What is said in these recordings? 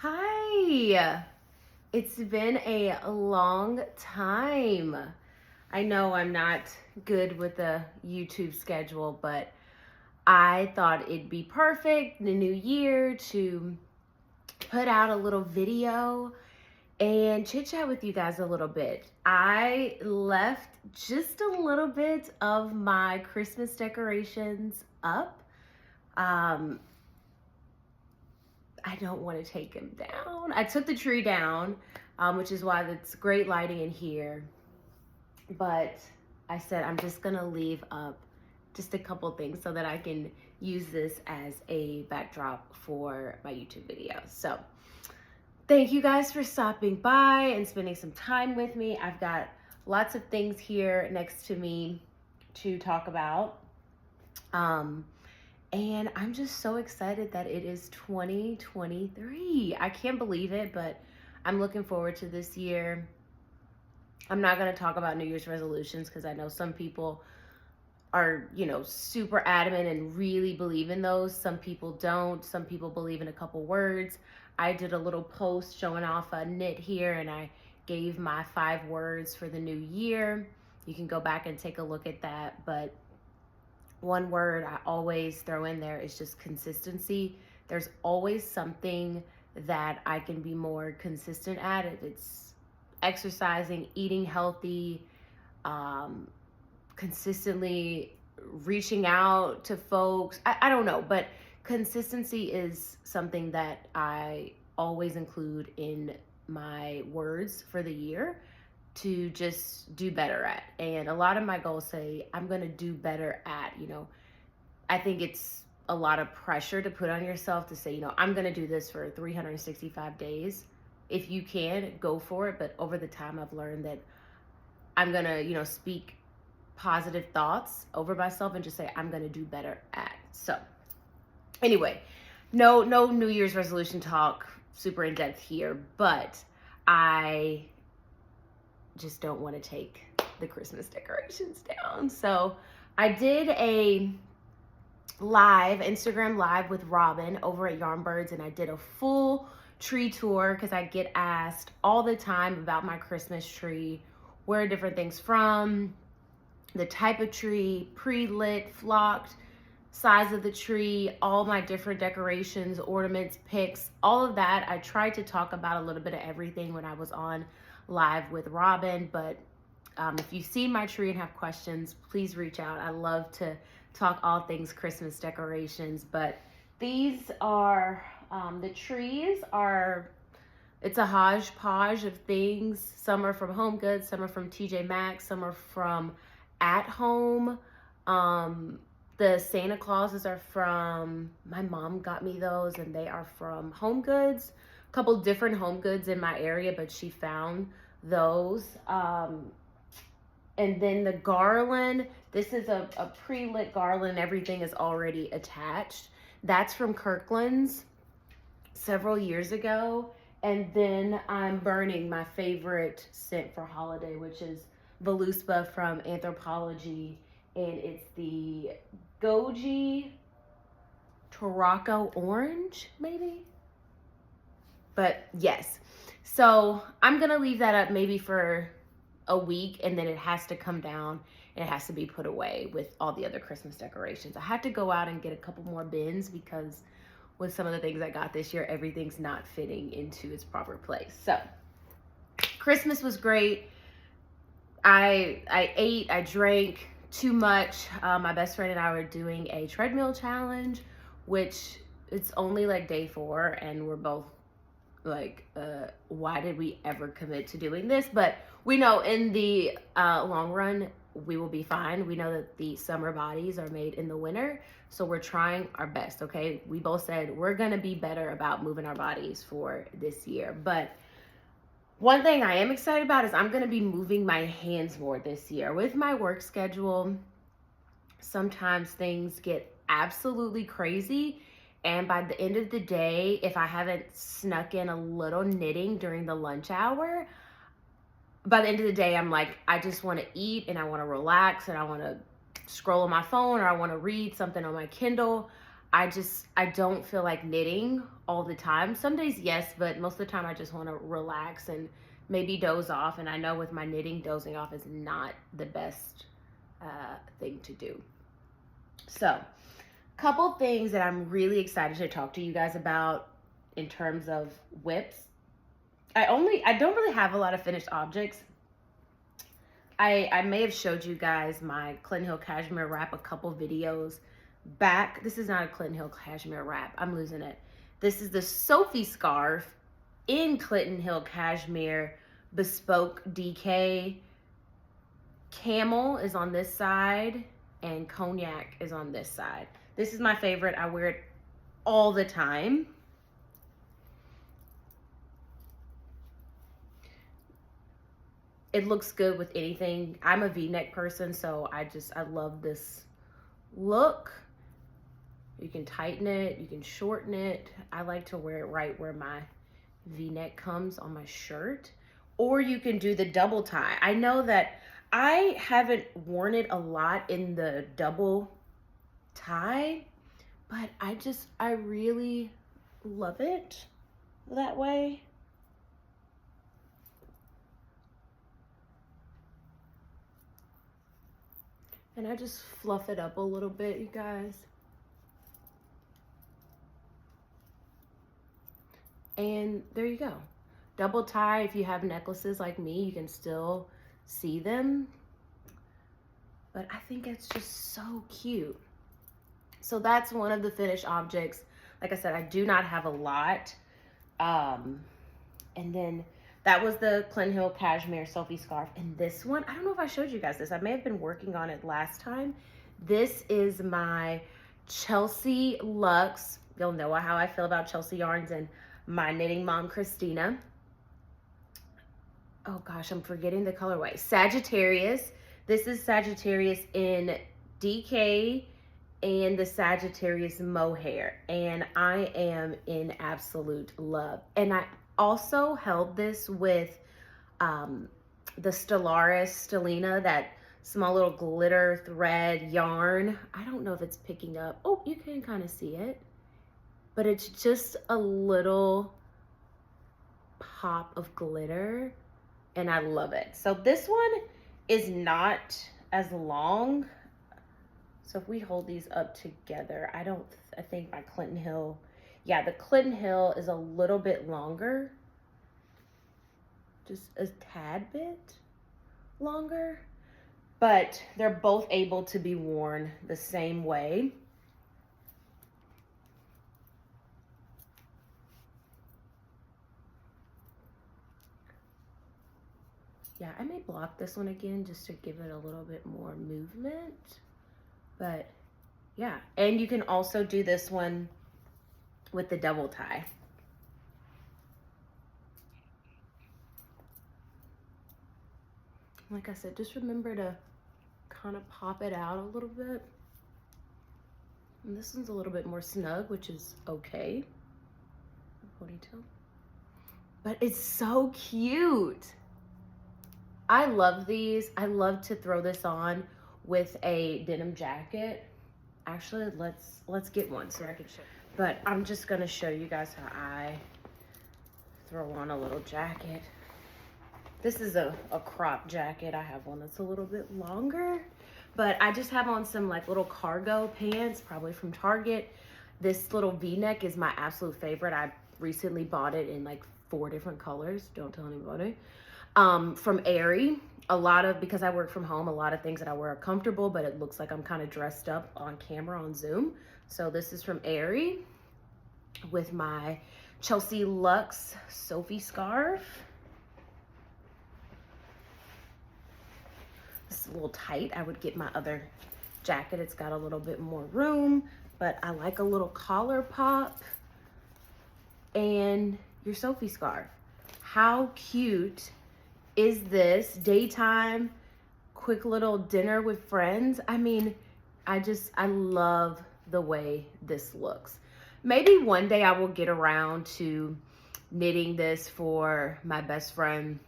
Hi, it's been a long time. I know I'm not good with the YouTube schedule, but I thought it'd be perfect in the new year to put out a little video and chit chat with you guys a little bit. I left just a little bit of my Christmas decorations up. Um, I don't want to take them down. I took the tree down, which is why it's great lighting in here. But I said I'm just gonna leave up just a couple things so that I can use this as a backdrop for my YouTube video. So thank you guys for stopping by and spending some time with me. I've got lots of things here next to me to talk about. And I'm just so excited that it is 2023. I can't believe it, but I'm looking forward to this year. I'm not going to talk about New Year's resolutions because I know some people are, super adamant and really believe in those. Some people don't. Some people believe in a couple words. I did a little post showing off a knit here, and I gave my 5 words for the new year. You can go back and take a look at that, but one word I always throw in there is just consistency. There's always something that I can be more consistent at. If it's exercising, eating healthy, consistently reaching out to folks. I don't know, but consistency is something that I always include in my words for the year to just do better at. And a lot of my goals say I'm going to do better at, I think it's a lot of pressure to put on yourself to say, I'm going to do this for 365 days. If you can, go for it. But over the time, I've learned that I'm going to, speak positive thoughts over myself and just say, I'm going to do better at. So anyway, no New Year's resolution talk super in depth here, but I just don't want to take the Christmas decorations down. So I did a Instagram live with Robin over at Yarnbirds, and I did a full tree tour because I get asked all the time about my Christmas tree, where are different things from, the type of tree, pre-lit, flocked, size of the tree, all my different decorations, ornaments, picks, all of that. I tried to talk about a little bit of everything when I was on live with Robin, but if you see my tree and have questions, please reach out. I love to talk all things Christmas decorations, but these are, the trees are, it's a hodgepodge of things. Some are from Home Goods, some are from TJ Maxx, some are from At Home. The Santa Clauses are from, my mom got me those, and they are from Home Goods. A couple different Home Goods in my area, but she found those. And then the garland, this is a pre-lit garland. Everything is already attached. That's from Kirkland's several years ago. And then I'm burning my favorite scent for holiday, which is Voluspa from Anthropology. And it's the Goji Tarocco Orange, maybe? But yes. So I'm going to leave that up maybe for a week, and then it has to come down and it has to be put away with all the other Christmas decorations. I had to go out and get a couple more bins because with some of the things I got this year, everything's not fitting into its proper place. So Christmas was great. I ate, I drank too much. My best friend and I were doing a treadmill challenge, which it's only like day 4, and we're both like, why did we ever commit to doing this? But we know in the long run, we will be fine. We know that the summer bodies are made in the winter, so we're trying our best, okay? We both said we're gonna be better about moving our bodies for this year. But one thing I am excited about is I'm gonna be moving my hands more this year. With my work schedule, sometimes things get absolutely crazy, and by the end of the day, if I haven't snuck in a little knitting during the lunch hour, by the end of the day, I'm like, I just want to eat and I want to relax and I want to scroll on my phone or I want to read something on my Kindle. I don't feel like knitting all the time. Some days, yes, but most of the time I just want to relax and maybe doze off. And I know with my knitting, dozing off is not the best thing to do. So, couple things that I'm really excited to talk to you guys about in terms of whips. I don't really have a lot of finished objects. I may have showed you guys my Clinton Hill cashmere wrap a couple videos back. This is not a Clinton Hill cashmere wrap. I'm losing it. This is the Sophie scarf in Clinton Hill cashmere bespoke DK. Camel is on this side and cognac is on this side. This is my favorite. I wear it all the time. It looks good with anything. I'm a V-neck person, so I love this look. You can tighten it, you can shorten it. I like to wear it right where my V-neck comes on my shirt. Or you can do the double tie. I know that I haven't worn it a lot in the double tie, but I really love it that way. And I just fluff it up a little bit, you guys. And there you go. Double tie, if you have necklaces like me, you can still see them. But I think it's just so cute. So that's one of the finished objects. Like I said, I do not have a lot. And then that was the Clinton Hill cashmere Sophie scarf. And this one, I don't know if I showed you guys this. I may have been working on it last time. This is my Chelsea Luxe. You'll know how I feel about Chelsea yarns and my knitting mom, Christina. Oh gosh, I'm forgetting the colorway. Sagittarius. This is Sagittarius in DK and the Sagittarius mohair. And I am in absolute love. And I also held this with the Stellaris Stellina, that small little glitter thread yarn. I don't know if it's picking up. Oh, you can kind of see it. But it's just a little pop of glitter. And I love it. So this one is not as long. So if we hold these up together, I think my Clinton Hill, yeah, the Clinton Hill is a little bit longer. Just a tad bit longer. But they're both able to be worn the same way. Yeah, I may block this one again just to give it a little bit more movement. But yeah, and you can also do this one with the double tie. Like I said, just remember to kind of pop it out a little bit. And this one's a little bit more snug, which is okay. Ponytail. But it's so cute. I love these. I love to throw this on with a denim jacket. Actually, let's get one so I can show. But I'm just gonna show you guys how I throw on a little jacket. This is a crop jacket. I have one that's a little bit longer, but I just have on some like little cargo pants, probably from Target. This little V-neck is my absolute favorite. I recently bought it in like 4 different colors. Don't tell anybody. From Aerie. Because I work from home, a lot of things that I wear are comfortable, but it looks like I'm kind of dressed up on camera on Zoom. So this is from Aerie with my Chelsea Luxe Sophie scarf. It's a little tight. I would get my other jacket. It's got a little bit more room, but I like a little collar pop. And your Sophie scarf. How cute is this? Daytime, quick little dinner with friends. I mean, I love the way this looks. Maybe one day I will get around to knitting this for my best friend,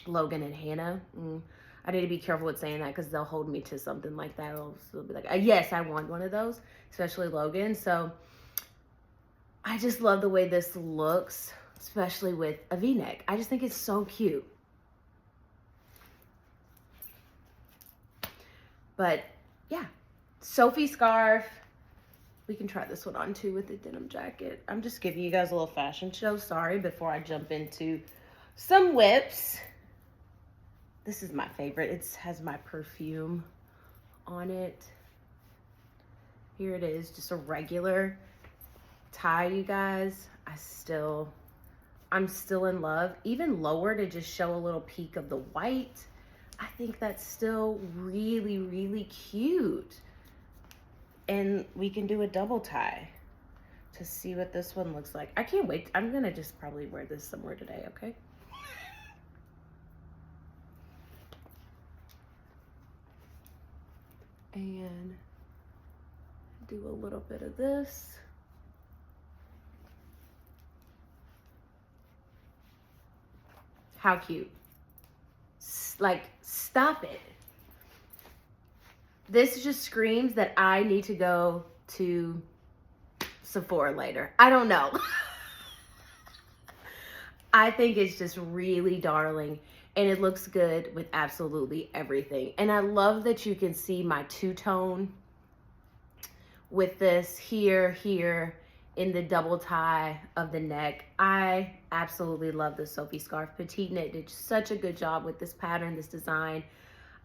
Logan and Hannah. I need to be careful with saying that because they'll hold me to something like that. They'll be like, yes, I want one of those, especially Logan. So I just love the way this looks, especially with a V-neck. I just think it's so cute. But yeah, Sophie scarf. We can try this one on too with the denim jacket. I'm just giving you guys a little fashion show. Sorry, before I jump into some whips. This is my favorite. It has my perfume on it. Here it is, just a regular tie, you guys. I'm still in love. Even lower to just show a little peek of the white. I think that's still really, really cute. And we can do a double tie to see what this one looks like. I can't wait. I'm gonna just probably wear this somewhere today, okay? And do a little bit of this. How cute. Like, stop it. This just screams that I need to go to Sephora later. I don't know. I think it's just really darling, and it looks good with absolutely everything. And I love that you can see my two-tone with this here in the double tie of the neck. I absolutely love the Sophie scarf. Petite Knit did such a good job with this pattern, this design.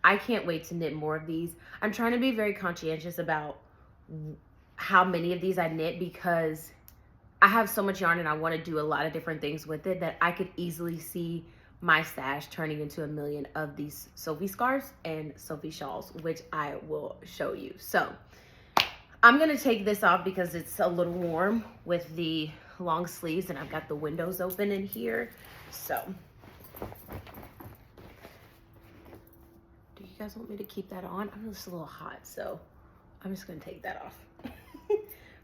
I can't wait to knit more of these. I'm trying to be very conscientious about how many of these I knit because I have so much yarn and I want to do a lot of different things with it that I could easily see my stash turning into a million of these Sophie scarves and Sophie shawls, which I will show you. So I'm going to take this off because it's a little warm with the long sleeves and I've got the windows open in here. So do you guys want me to keep that on? I'm just a little hot, so I'm just going to take that off.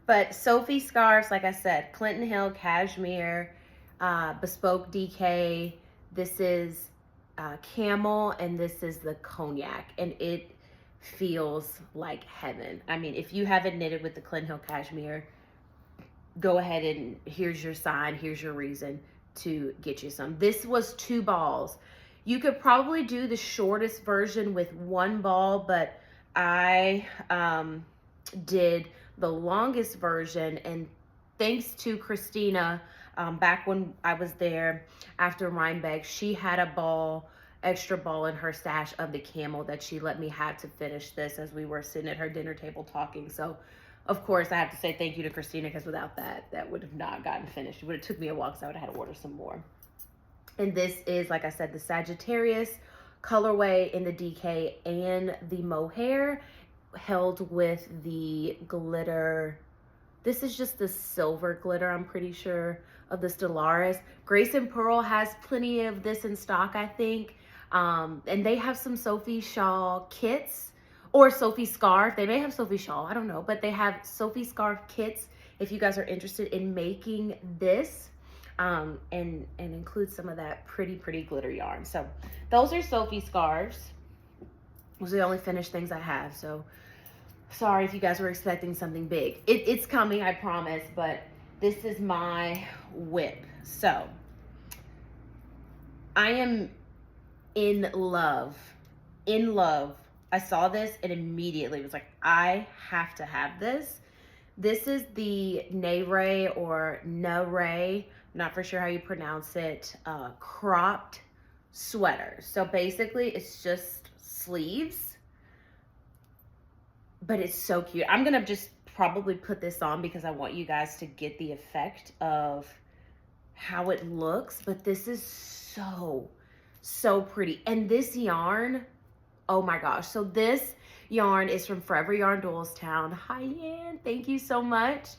But Sophie scarves, like I said, Clinton Hill, cashmere, bespoke DK. This is camel, and this is the cognac, and it feels like heaven. I mean, if you haven't knitted with the Clinton Hill cashmere, go ahead and here's your sign, here's your reason to get you some. This was 2 balls. You could probably do the shortest version with 1 ball, but I did the longest version, and thanks to Christina, back when I was there after Rhinebeck, she had a ball, extra ball in her stash of the camel that she let me have to finish this as we were sitting at her dinner table talking. So of course I have to say thank you to Christina, because without that would have not gotten finished. It would have took me a while because I would have had to order some more. And this is, like I said, the Sagittarius colorway in the DK and the mohair held with the glitter. This is just the silver glitter, I'm pretty sure, of the Stellaris. Grace and Pearl has plenty of this in stock, I think. And they have some Sophie shawl kits, or Sophie scarf. They may have Sophie shawl, I don't know, but they have Sophie scarf kits if you guys are interested in making this. And include some of that pretty glitter yarn. So those are Sophie scarves. Those are the only finished things I have. So sorry if you guys were expecting something big. It's coming, I promise, but this is my whip. So I am in love. I saw this and immediately was like, I have to have this. This is the Nere or Nere, not for sure how you pronounce it, cropped sweater. So basically it's just sleeves, but it's so cute. I'm gonna just probably put this on because I want you guys to get the effect of how it looks, but this is so pretty. And this yarn, oh my gosh. So this yarn is from Forever Yarn Doylestown. Hi, Ann, thank you so much.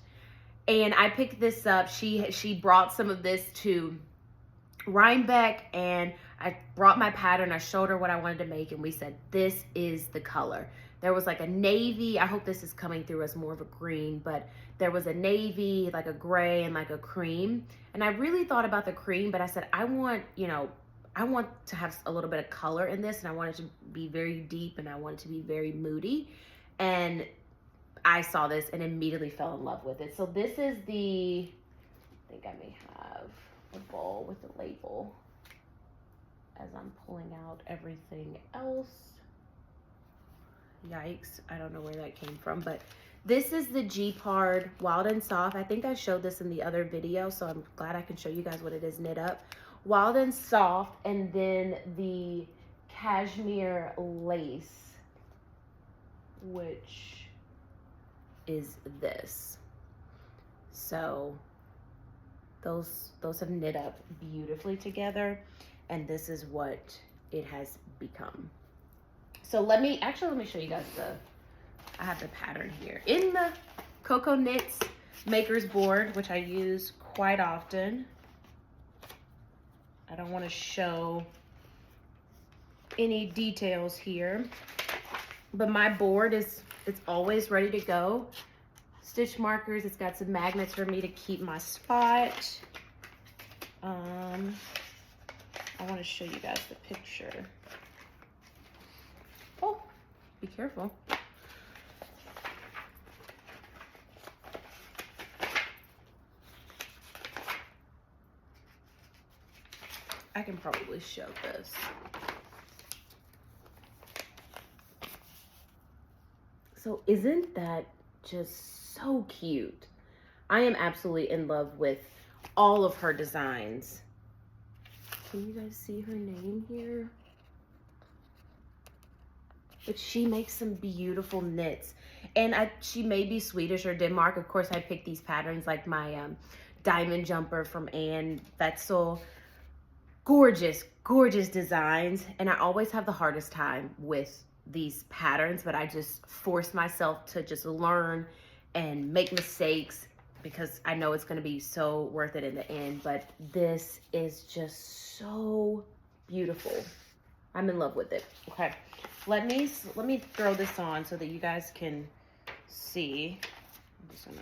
And I picked this up. She brought some of this to Rhinebeck, and I brought my pattern. I showed her what I wanted to make, and we said, this is the color. There was like a navy. I hope this is coming through as more of a green, but there was a navy, like a gray, and like a cream. And I really thought about the cream, but I said, I want, you know, I want to have a little bit of color in this, and I want it to be very deep, and I want it to be very moody. And I saw this and immediately fell in love with it. So this is the, I think I may have a bowl with a label as I'm pulling out everything else. Yikes, I don't know where that came from, but this is the G-Pard Wild and Soft. I think I showed this in the other video, so I'm glad I can show you guys what it is knit up. Wild and Soft, and then the cashmere lace, which is this. So those have knit up beautifully together, and this is what it has become. So let me show you guys I have the pattern here. In the Coco Knits Maker's Board, which I use quite often. I don't want to show any details here, but my board it's always ready to go. Stitch markers, it's got some magnets for me to keep my spot. I want to show you guys the picture. Oh, be careful. I can probably show this. So isn't that just so cute? I am absolutely in love with all of her designs. Can you guys see her name here? But she makes some beautiful knits. And she may be Swedish or Denmark. Of course, I picked these patterns like my diamond jumper from Ventzel. Gorgeous, gorgeous designs. And I always have the hardest time with these patterns, but I just force myself to just learn and make mistakes because I know it's going to be so worth it in the end. But this is just so beautiful. I'm in love with it. Okay, let me throw this on so that you guys can see. I'm just gonna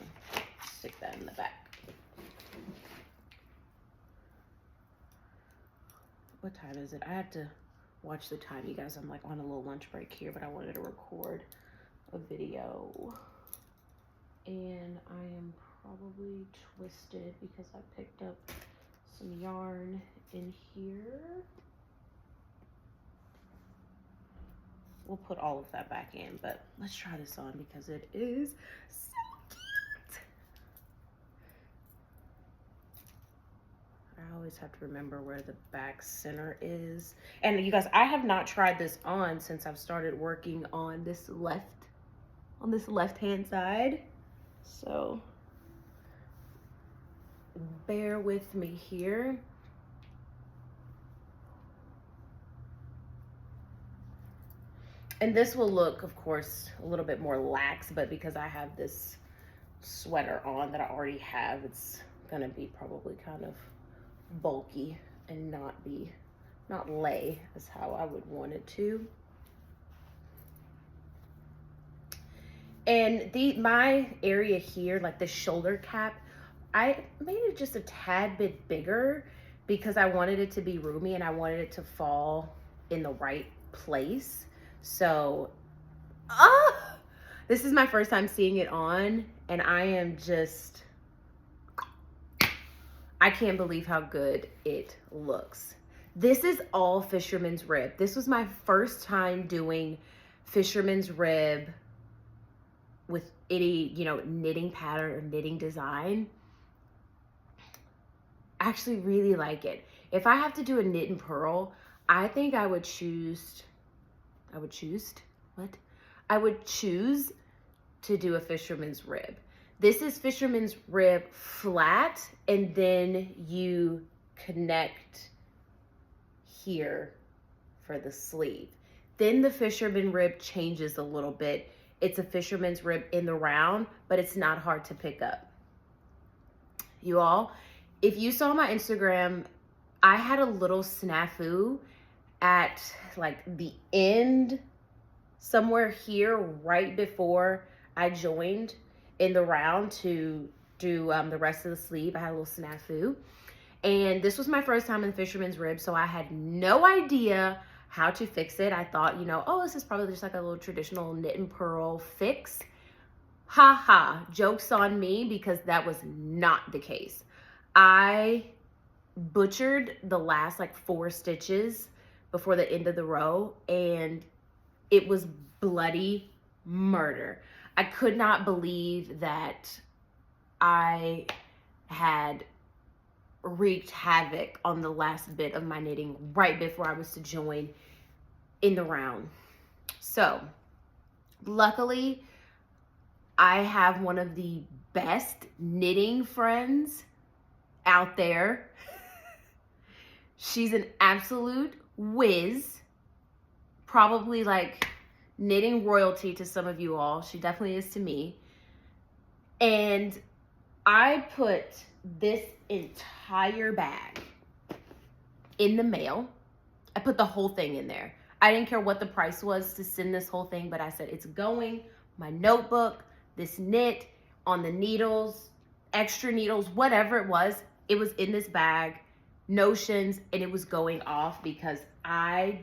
stick that in the back. What time is it? I have to watch the time, you guys. I'm like on a little lunch break here, but I wanted to record a video. And I am probably twisted because I picked up some yarn in here. We'll put all of that back in, but let's try this on because it is so cute. I always have to remember where the back center is. And you guys, I have not tried this on since I've started working on this left-hand side. So bear with me here. And this will look, of course, a little bit more lax, but because I have this sweater on that I already have, it's gonna be probably kind of bulky and not lay as how I would want it to. And my area here, like the shoulder cap, I made it just a tad bit bigger because I wanted it to be roomy and I wanted it to fall in the right place. So, this is my first time seeing it on, and I am just, I can't believe how good it looks. This is all fisherman's rib. This was my first time doing fisherman's rib with any, knitting pattern or knitting design. I actually really like it. If I have to do a knit and purl, I think I would choose to do a fisherman's rib. This is fisherman's rib flat, and then you connect here for the sleeve. Then the fisherman rib changes a little bit. It's a fisherman's rib in the round, but it's not hard to pick up. You all, if you saw my Instagram, I had a little snafu at like the end, somewhere here, right before I joined in the round to do the rest of the sleeve. I had a little snafu, And this was my first time in the fisherman's rib, so I had no idea how to fix it. I thought, you know, oh, this is probably just like a little traditional knit and purl fix. Ha ha, joke's on me, because that was not the case. I butchered the last like 4 stitches before the end of the row, and it was bloody murder. I could not believe that I had wreaked havoc on the last bit of my knitting right before I was to join in the round. So luckily, I have one of the best knitting friends out there. She's an absolute whiz, probably like knitting royalty to some of you all. She definitely is to me. And I put this entire bag in the mail. I put the whole thing in there. I didn't care what the price was to send this whole thing, but I said it's going, my notebook, this knit, on the needles, extra needles, whatever it was in this bag, notions, and it was going off because I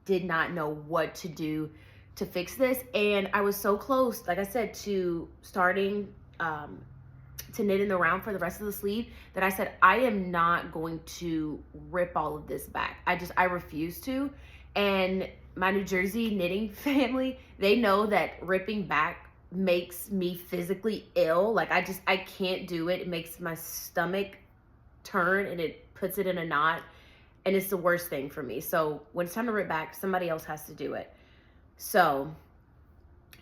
did not know what to do to fix this. And I was so close, like I said, to starting to knit in the round for the rest of the sleeve that I said, I am not going to rip all of this back. I refuse to. And my New Jersey knitting family, they know that ripping back makes me physically ill. Like I can't do it. It makes my stomach turn and it puts it in a knot, and it's the worst thing for me. So when it's time to rip back, somebody else has to do it. So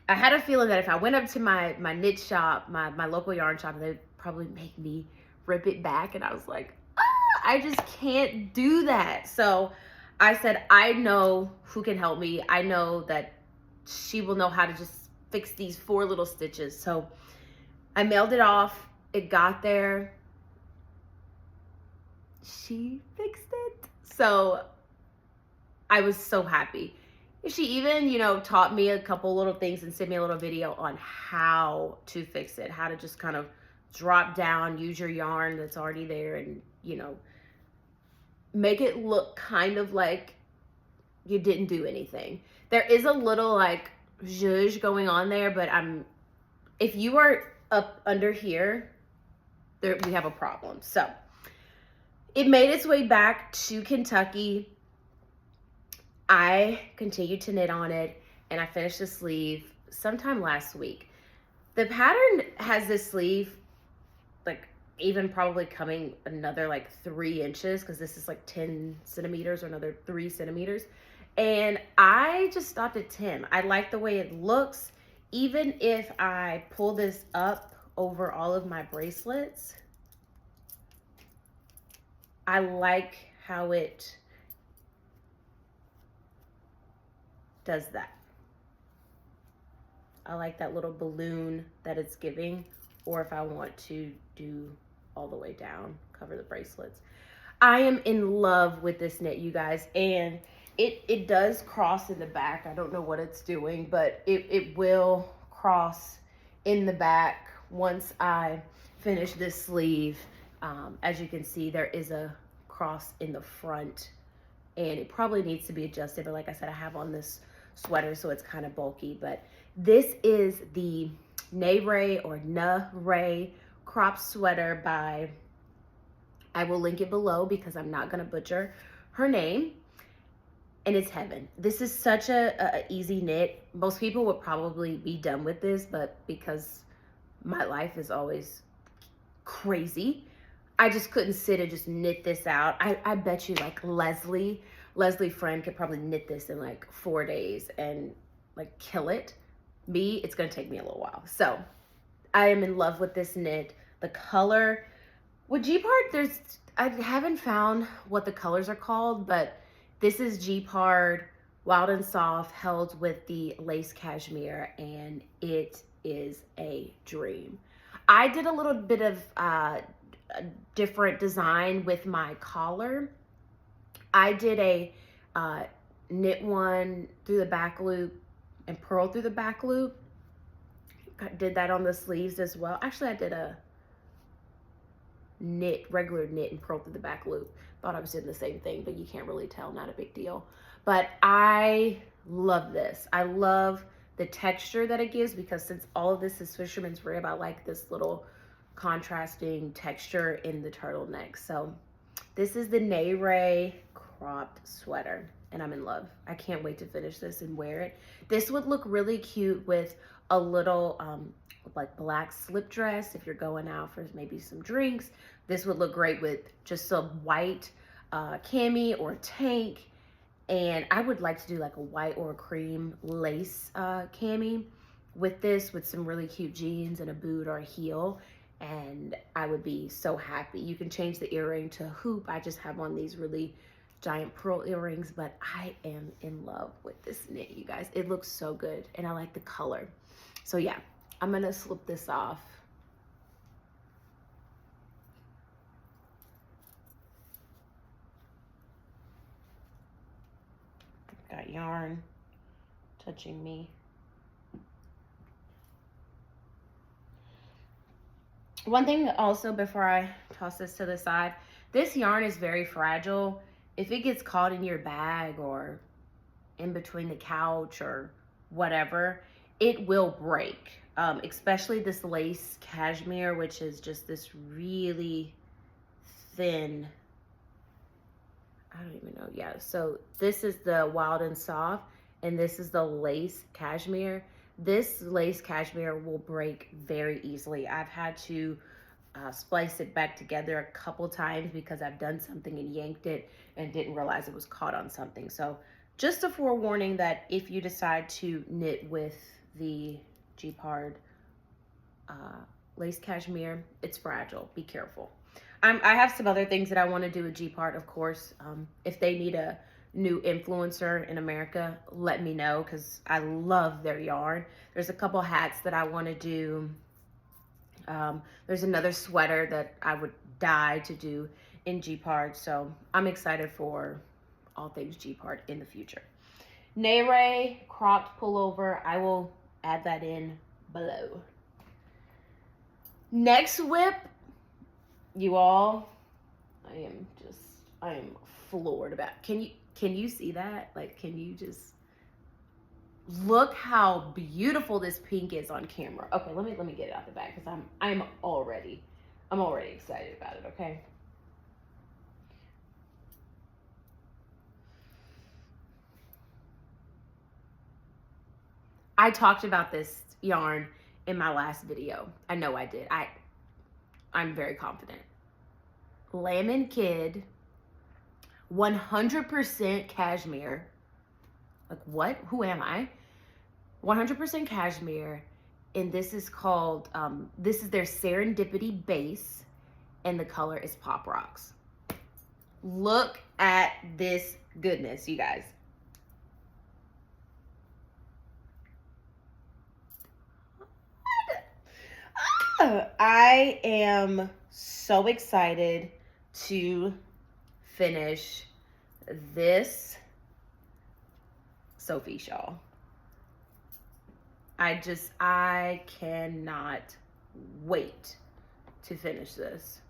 I had a feeling that if I went up to my knit shop, my local yarn shop, they'd probably make me rip it back. And I was like, I just can't do that. So I said, I know who can help me. I know that she will know how to just fix these 4 little stitches. So I mailed it off. It got there. She fixed it. So I was so happy. She even, you know, taught me a couple little things and sent me a little video on how to fix it, how to just kind of drop down, use your yarn that's already there, and, you know, make it look kind of like you didn't do anything. There is a little like zhuzh going on there, but if you are up under here, we have a problem. So it made its way back to Kentucky. I continued to knit on it, and I finished the sleeve sometime last week. The pattern has this sleeve, like even probably coming another like 3 inches, because this is like 10 centimeters or another 3 centimeters. And I just stopped at 10. I like the way it looks. Even if I pull this up over all of my bracelets, I like how it does that. I like that little balloon that it's giving, or if I want to do all the way down, cover the bracelets. I am in love with this knit, you guys, and it does cross in the back. I don't know what it's doing, but it will cross in the back once I finish this sleeve. As you can see, there is a cross in the front, and it probably needs to be adjusted, but like I said, I have on this sweater, so it's kind of bulky. But this is the Nayray or Na-Ray crop sweater by, I will link it below because I'm not going to butcher her name, and it's heaven. This is such a easy knit. Most people would probably be done with this, but because my life is always crazy, I just couldn't sit and just knit this out. I bet you like Leslie friend could probably knit this in like 4 days and like kill it. Me, it's gonna take me a little while. So I am in love with this knit. The color with G-Part, I haven't found what the colors are called, but this is G-Part Wild and Soft held with the lace cashmere, and it is a dream. I did a little bit of a different design with my collar. I did a knit one through the back loop and purl through the back loop. I did that on the sleeves as well. Actually, I did knit, regular knit, and purl through the back loop. Thought I was doing the same thing, but you can't really tell, not a big deal. But I love this. I love the texture that it gives, because since all of this is fisherman's rib, I like this little contrasting texture in the turtleneck. So this is the Nayré cropped sweater, and I'm in love. I can't wait to finish this and wear it. This would look really cute with a little like black slip dress if you're going out for maybe some drinks. This would look great with just some white cami or tank. And I would like to do like a white or a cream lace cami with this, with some really cute jeans and a boot or a heel. And I would be so happy. You can change the earring to a hoop. I just have on these really giant pearl earrings, but I am in love with this knit, you guys. It looks so good, and I like the color. So yeah, I'm gonna slip this off. Got yarn touching me. One thing also before I toss this to the side, this yarn is very fragile. If it gets caught in your bag or in between the couch or whatever, it will break. Especially this lace cashmere, which is just this really thin, I don't even know. Yeah, so this is the Wild and Soft, and this is the lace cashmere. This lace cashmere will break very easily. I've had to splice it back together a couple times because I've done something and yanked it and didn't realize it was caught on something. So just a forewarning that if you decide to knit with the G-Pard lace cashmere, it's fragile. Be careful. I have some other things that I want to do with G-Pard, of course. If they need a new influencer in America, let me know, because I love their yarn. There's a couple hats that I want to do. There's another sweater that I would die to do in G-Pard. So I'm excited for all things G-Pard in the future. Nayré cropped pullover. I will add that in below. Next whip, you all, I am floored about. Can you see that? Like, can you just look how beautiful this pink is on camera? Okay, let me get it out the bag, because I'm already excited about it. Okay. I talked about this yarn in my last video. I know I did. I'm very confident. Lemon Kid, 100% cashmere. Like, what? Who am I? 100% cashmere. And this is called, this is their Serendipity base. And the color is Pop Rocks. Look at this goodness, you guys. I am so excited to finish this Sophie shawl. I cannot wait to finish this.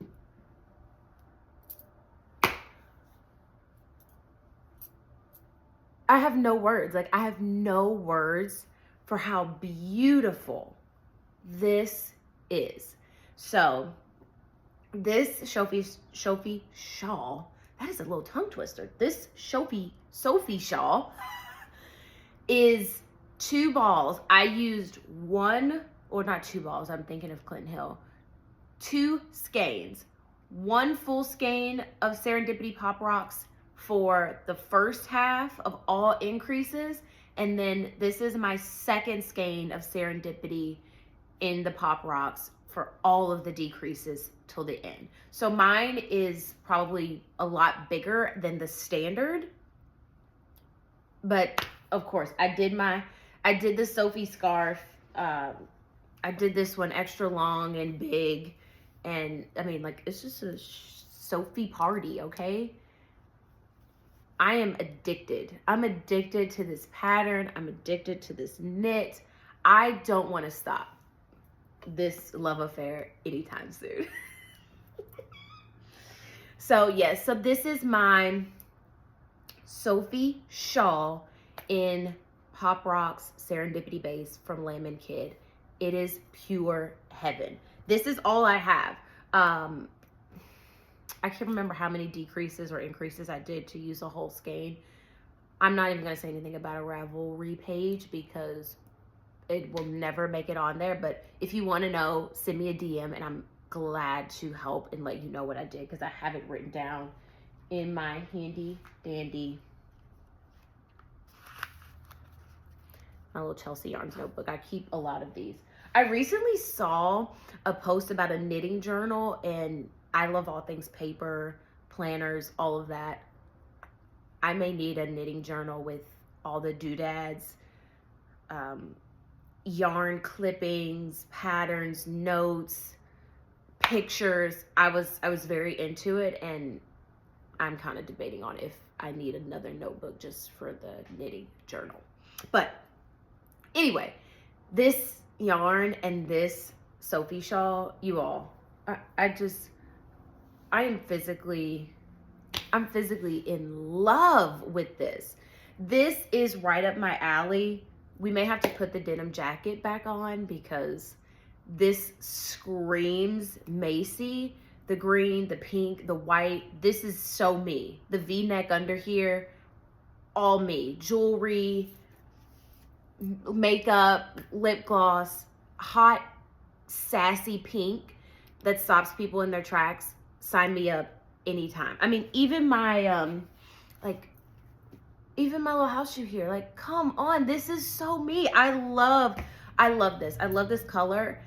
I have no words. Like, I have no words for how beautiful this is. So this Sophie shawl, that is a little tongue twister. This Sophie shawl is 2 balls. I used one, or not 2 balls, I'm thinking of Clinton Hill. 2 skeins. 1 full skein of Serendipity Pop Rocks for the first half of all increases. And then this is my second skein of Serendipity in the Pop Rocks for all of the decreases till the end. So mine is probably a lot bigger than the standard. But of course, I did the Sophie scarf. I did this one extra long and big. And I mean, like, it's just a Sophie party, okay? I am addicted. I'm addicted to this pattern. I'm addicted to this knit. I don't want to stop this love affair anytime soon. So yes, so this is my Sophie shawl in Pop Rocks Serendipity Base from Lamb Kid. It is pure heaven. This is all I have. I can't remember how many decreases or increases I did to use a whole skein. I'm not even going to say anything about a Ravelry page because it will never make it on there. But if you want to know, send me a DM and I'm glad to help and let you know what I did because I have it written down in my handy dandy, my little Chelsea Yarns notebook. I keep a lot of these. I recently saw a post about a knitting journal, and I love all things paper, planners, all of that. I may need a knitting journal with all the doodads, yarn clippings, patterns, notes, pictures. I was very into it, and I'm kind of debating on if I need another notebook just for the knitting journal. But anyway, this yarn and this Sophie shawl, you all, I'm physically in love with this. This is right up my alley. We may have to put the denim jacket back on because this screams Macy. The green, the pink, the white. This is so me. The V-neck under here, all me. Jewelry, makeup, lip gloss, hot, sassy pink that stops people in their tracks. Sign me up anytime. I mean, even my even my little house shoe here. Like, come on, this is so me. I love this. I love this color.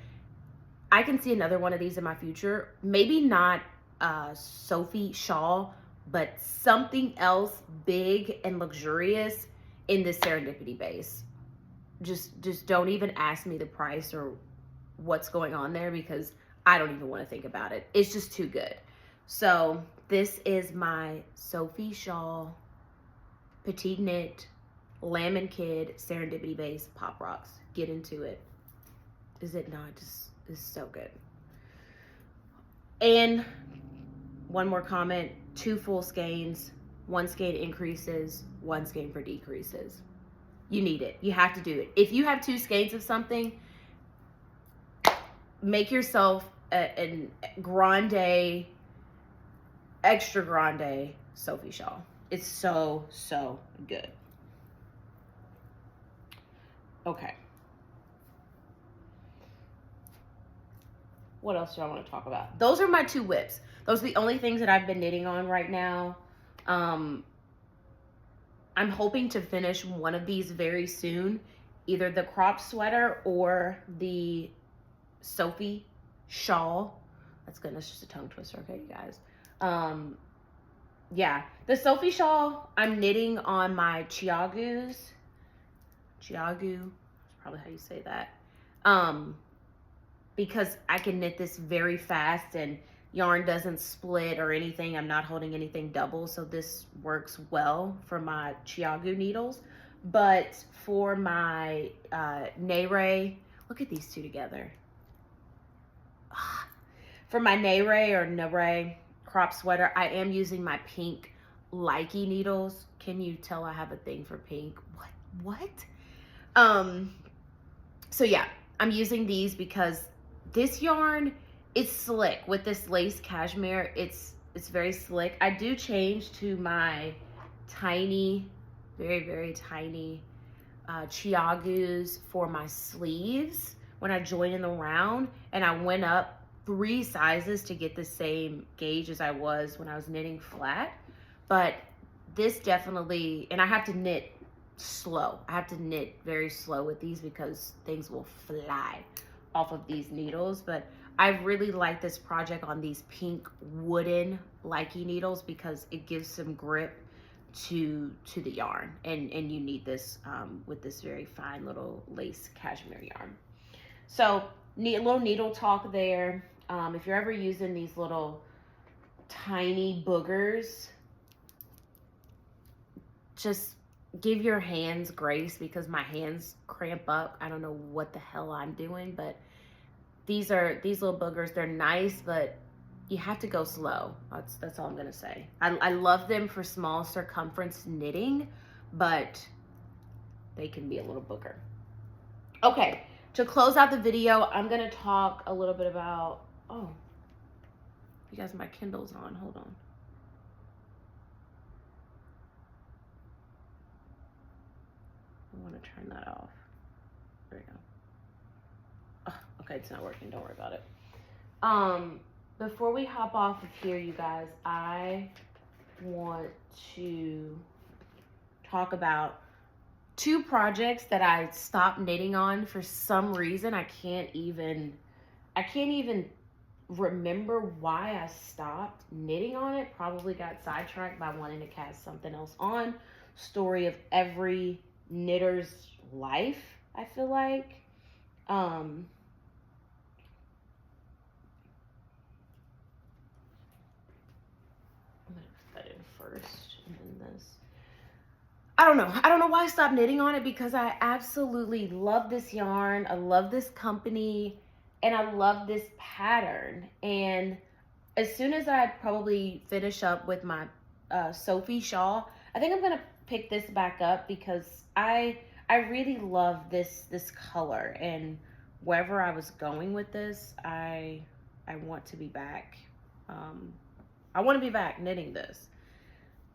I can see another one of these in my future. Maybe not a Sophie shawl, but something else big and luxurious in this Serendipity base. Just don't even ask me the price or what's going on there because I don't even want to think about it. It's just too good. So this is my Sophie shawl, petite knit, Lamb Kid, Serendipity Base, Pop Rocks. Get into it. Is it not just... is so good. And one more comment, 2 full skeins, 1 skein increases, 1 skein for decreases. You need it. You have to do it. If you have 2 skeins of something, make yourself a grande, extra grande Sophie shawl. It's so, so good. Okay. What else do I want to talk about? Those are my 2 whips. Those are the only things that I've been knitting on right now. I'm hoping to finish one of these very soon. Either the crop sweater or the Sophie shawl. That's good. That's just a tongue twister. Okay, you guys. Yeah. The Sophie shawl, I'm knitting on my Chiagus. Chiagu. That's probably how you say that. Because I can knit this very fast and yarn doesn't split or anything. I'm not holding anything double, so this works well for my Chiagu needles. But for my Nere, look at these 2 together. For my Nere crop sweater, I am using my pink Likey needles. Can you tell I have a thing for pink? What? So yeah, I'm using these because this yarn, it's slick with this lace cashmere. It's very slick. I do change to my tiny, very, very tiny Chiagus for my sleeves when I join in the round, and I went up 3 sizes to get the same gauge as I was when I was knitting flat. But this definitely, and I have to knit slow. I have to knit very slow with these because things will fly off of these needles. But I really like this project on these pink wooden Likey needles because it gives some grip to the yarn, and you need this with this very fine little lace cashmere yarn. So little needle talk there. If you're ever using these little tiny boogers, just give your hands grace because my hands cramp up. I don't know what the hell I'm doing, but these little boogers, they're nice, but you have to go slow. That's all I'm gonna say. I love them for small circumference knitting, but they can be a little booger. Okay, to close out the video, I'm gonna talk a little bit about, oh, you guys, my Kindle's on, hold on. I wanna turn that off. There we go. Oh, okay, it's not working, don't worry about it. Before we hop off of here, you guys, I want to talk about 2 projects that I stopped knitting on for some reason. I can't even remember why I stopped knitting on it. Probably got sidetracked by wanting to cast something else on. Story of every knitter's life, I feel like. I'm gonna put that in first and then this. I don't know why I stopped knitting on it, because I absolutely love this yarn. I love this company and I love this pattern. And as soon as I probably finish up with my Sophie shawl, I think I'm gonna pick this back up, because I really love this color, and wherever I was going with this, I want to be back. I want to be back knitting this.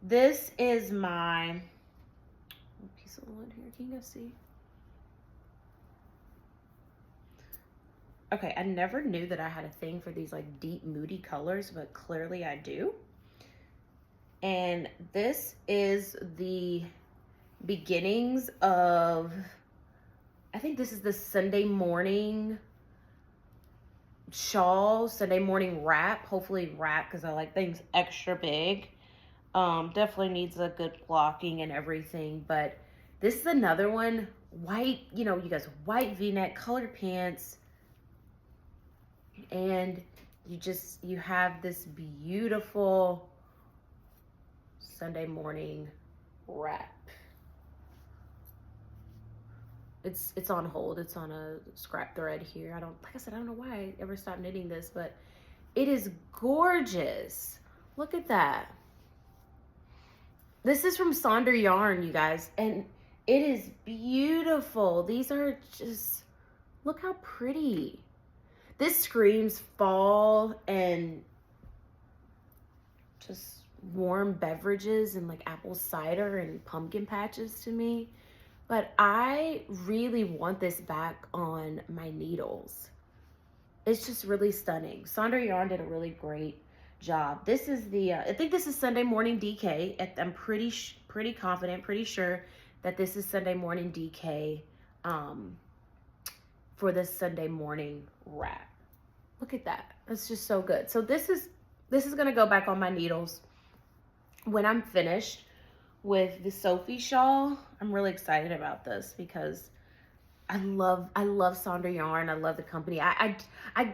This is my piece of wood here. Can you guys see? Okay, I never knew that I had a thing for these like deep moody colors, but clearly I do. And this is the beginnings of, I think this is the Sunday morning shawl, Sunday morning wrap. Hopefully wrap, because I like things extra big. Definitely needs a good blocking and everything, but this is another one. White, you know, you guys, white V-neck, colored pants, and you have this beautiful Sunday morning wrap. It's on hold. It's on a scrap thread here. Like I said, I don't know why I ever stopped knitting this, but it is gorgeous. Look at that. This is from Sonder yarn, you guys, and it is beautiful. These are just, look how pretty. This screams fall and just warm beverages and like apple cider and pumpkin patches to me. But I really want this back on my needles. It's just really stunning. Sonder yarn did a really great job. This is the, I think this is Sunday morning DK. I'm pretty confident, pretty sure that this is Sunday morning DK for this Sunday morning wrap. Look at that. It's just so good. So this is gonna go back on my needles when I'm finished with the Sophie shawl. I'm really excited about this because I love Sonder yarn. I love the company. I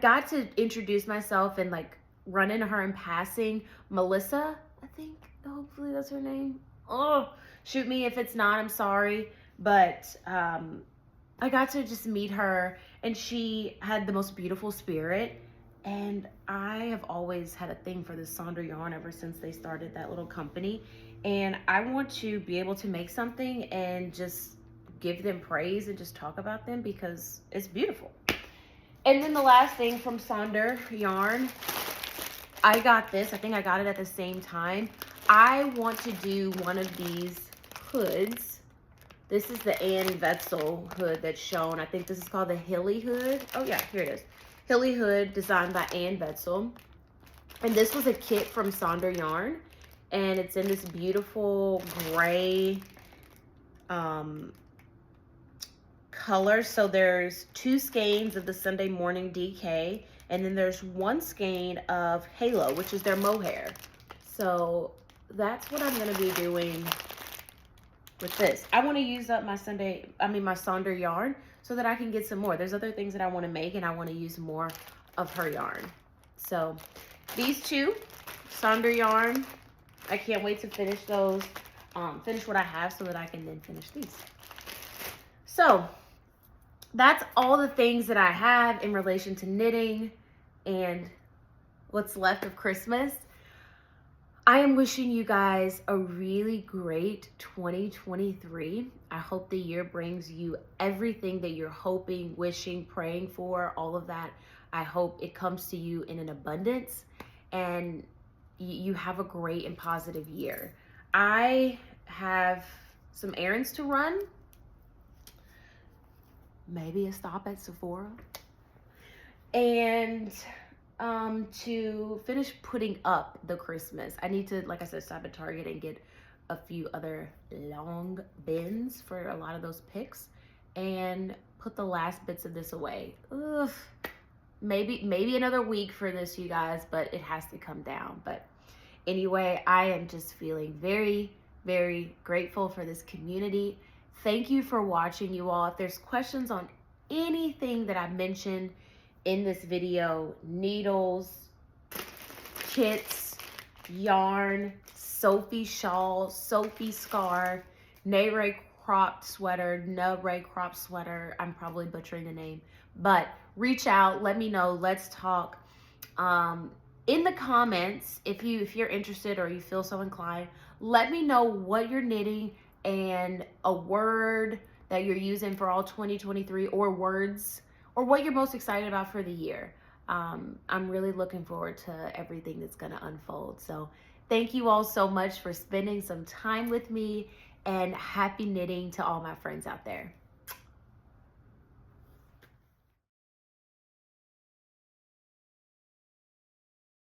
got to introduce myself and like run into her in passing. Melissa, I think, hopefully that's her name. Oh, shoot me if it's not, I'm sorry. But I got to just meet her, and she had the most beautiful spirit. And I have always had a thing for this Sonder yarn ever since they started that little company. And I want to be able to make something and just give them praise and just talk about them because it's beautiful. And then the last thing from Sonder yarn, I got this. I think I got it at the same time. I want to do one of these hoods. This is the Ventzel hood that's shown. I think this is called the Hilly hood. Oh yeah, here it is. Hilly hood designed by Ventzel. And this was a kit from Sonder yarn. And it's in this beautiful gray color. So there's 2 skeins of the Sunday morning DK. And then there's 1 skein of Halo, which is their mohair. So that's what I'm gonna be doing with this. I wanna use up my my Sonder yarn so that I can get some more. There's other things that I wanna make, and I wanna use more of her yarn. So these 2, Sonder yarn, I can't wait to finish those, finish what I have so that I can then finish these. So that's all the things that I have in relation to knitting. And what's left of Christmas. I am wishing you guys a really great 2023. I hope the year brings you everything that you're hoping, wishing, praying for, all of that. I hope it comes to you in an abundance and you have a great and positive year. I have some errands to run, maybe a stop at Sephora, and to finish putting up the Christmas. I need to, like I said, stop at Target and get a few other long bins for a lot of those picks and put the last bits of this away. Ugh. Maybe another week for this, you guys, but it has to come down. But anyway, I am just feeling very, very grateful for this community. Thank you for watching, you all. If there's questions on anything that I mentioned in this video, needles, kits, yarn, Sophie shawl, Sophie scarf, Nayray cropped sweater, Nayray cropped sweater, I'm probably butchering the name, but reach out, let me know, let's talk. In the comments, if you're interested or you feel so inclined, let me know what you're knitting and a word that you're using for all 2023, or words, or what you're most excited about for the year. I'm really looking forward to everything that's gonna unfold. So thank you all so much for spending some time with me, and happy knitting to all my friends out there.